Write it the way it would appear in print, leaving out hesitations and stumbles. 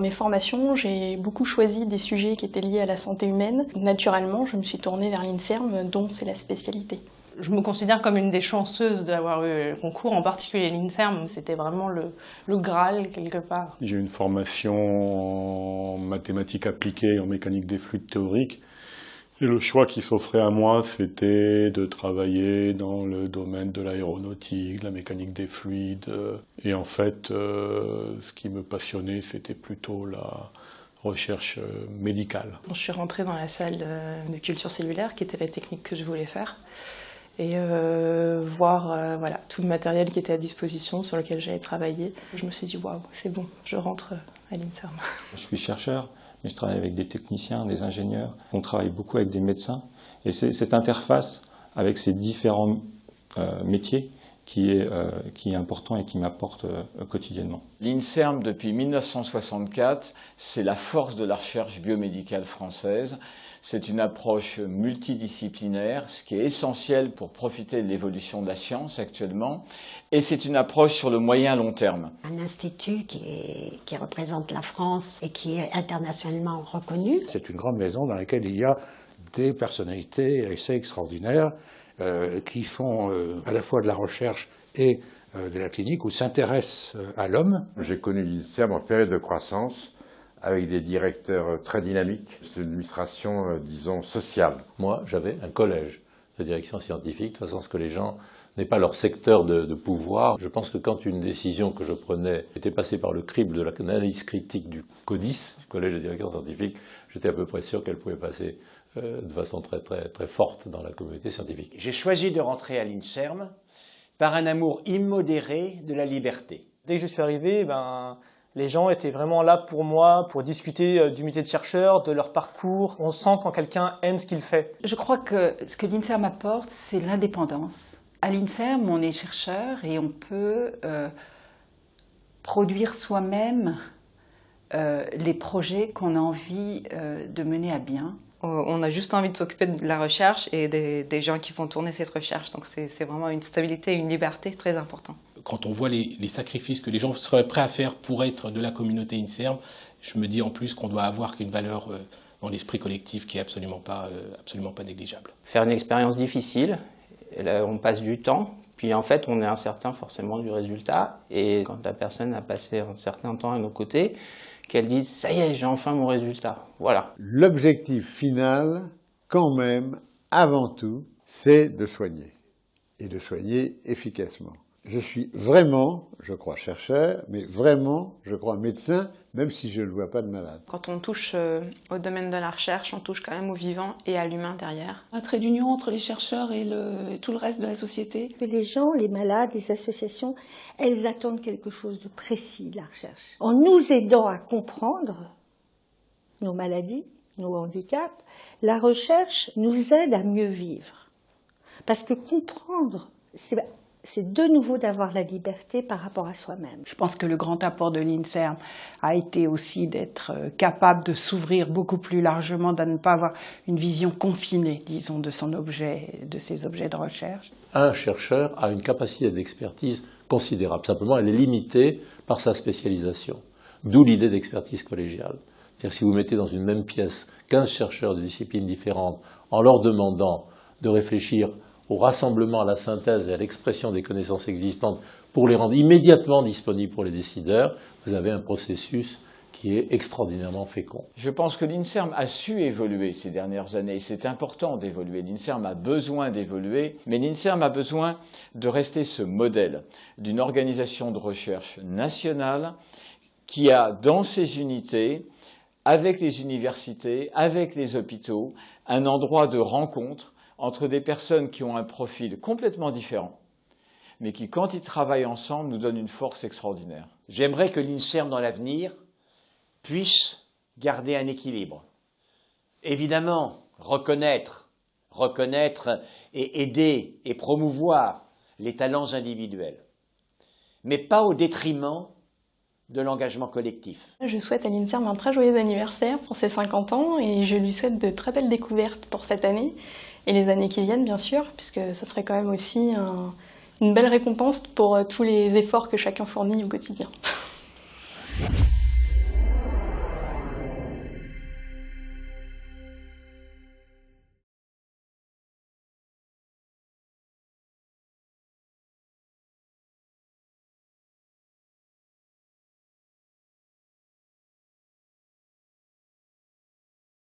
mes formations, j'ai beaucoup choisi des sujets qui étaient liés à la santé humaine. Naturellement, je me suis tournée vers l'INSERM, dont c'est la spécialité. Je me considère comme une des chanceuses d'avoir eu le concours, en particulier l'INSERM. C'était vraiment le Graal, quelque part. J'ai une formation en mathématiques appliquées et en mécanique des fluides théoriques. Et le choix qui s'offrait à moi, c'était de travailler dans le domaine de l'aéronautique, de la mécanique des fluides. Et en fait, ce qui me passionnait, c'était plutôt la recherche médicale. Je suis rentrée dans la salle de culture cellulaire, qui était la technique que je voulais faire, et voir voilà, tout le matériel qui était à disposition, sur lequel j'allais travailler. Je me suis dit, waouh, c'est bon, je rentre à l'INSERM. Je suis chercheur, mais je travaille avec des techniciens, des ingénieurs. On travaille beaucoup avec des médecins. Et c'est cette interface avec ces différents métiers qui est important et qui m'apporte quotidiennement. L'INSERM, depuis 1964, c'est la force de la recherche biomédicale française. C'est une approche multidisciplinaire, ce qui est essentiel pour profiter de l'évolution de la science actuellement. Et c'est une approche sur le moyen long terme. Un institut qui représente la France et qui est internationalement reconnu. C'est une grande maison dans laquelle il y a des personnalités assez extraordinaires qui font à la fois de la recherche et de la clinique, ou s'intéressent à l'homme. J'ai connu l'INSERM en période de croissance, avec des directeurs très dynamiques. C'est une administration, disons, sociale. Moi, j'avais un collège de direction scientifique, de façon à ce que les gens n'aient pas leur secteur de pouvoir. Je pense que quand une décision que je prenais était passée par le crible de l'analyse critique du CODIS, du Collège de direction scientifique, j'étais à peu près sûr qu'elle pouvait passer de façon très forte dans la communauté scientifique. J'ai choisi de rentrer à l'INSERM par un amour immodéré de la liberté. Dès que je suis arrivé, les gens étaient vraiment là pour moi, pour discuter du métier de chercheur, de leur parcours. On sent quand quelqu'un aime ce qu'il fait. Je crois que ce que l'INSERM apporte, c'est l'indépendance. À l'INSERM, on est chercheur et on peut produire soi-même les projets qu'on a envie de mener à bien. On a juste envie de s'occuper de la recherche et des gens qui font tourner cette recherche. Donc c'est vraiment une stabilité et une liberté très importante. Quand on voit les sacrifices que les gens seraient prêts à faire pour être de la communauté INSERM, je me dis en plus qu'on doit avoir une valeur dans l'esprit collectif qui est absolument pas négligeable. Faire une expérience difficile, et là, on passe du temps, puis en fait on est incertain forcément du résultat. Et quand la personne a passé un certain temps à nos côtés, qu'elle dise « ça y est, j'ai enfin mon résultat ». Voilà. L'objectif final, quand même, avant tout, c'est de soigner. Et de soigner efficacement. Je suis vraiment, je crois, chercheur, mais vraiment, je crois, médecin, même si je ne vois pas de malade. Quand on touche au domaine de la recherche, on touche quand même au vivant et à l'humain derrière. Un trait d'union entre les chercheurs et tout le reste de la société. Les gens, les malades, les associations, elles attendent quelque chose de précis de la recherche. En nous aidant à comprendre nos maladies, nos handicaps, la recherche nous aide à mieux vivre. Parce que comprendre, c'est de nouveau d'avoir la liberté par rapport à soi-même. Je pense que le grand apport de l'INSERM a été aussi d'être capable de s'ouvrir beaucoup plus largement, de ne pas avoir une vision confinée, disons, de son objet, de ses objets de recherche. Un chercheur a une capacité d'expertise considérable. Simplement, elle est limitée par sa spécialisation. D'où l'idée d'expertise collégiale. C'est-à-dire si vous mettez dans une même pièce 15 chercheurs de disciplines différentes en leur demandant de réfléchir au rassemblement, à la synthèse et à l'expression des connaissances existantes pour les rendre immédiatement disponibles pour les décideurs, vous avez un processus qui est extraordinairement fécond. Je pense que l'INSERM a su évoluer ces dernières années. C'est important d'évoluer. L'INSERM a besoin d'évoluer, mais l'INSERM a besoin de rester ce modèle d'une organisation de recherche nationale qui a dans ses unités, avec les universités, avec les hôpitaux, un endroit de rencontre entre des personnes qui ont un profil complètement différent, mais qui, quand ils travaillent ensemble, nous donnent une force extraordinaire. J'aimerais que l'INSERM, dans l'avenir, puisse garder un équilibre. Évidemment, reconnaître et aider et promouvoir les talents individuels, mais pas au détriment de l'engagement collectif. Je souhaite à l'INSERM un très joyeux anniversaire pour ses 50 ans et je lui souhaite de très belles découvertes pour cette année et les années qui viennent bien sûr, puisque ça serait quand même aussi une belle récompense pour tous les efforts que chacun fournit au quotidien.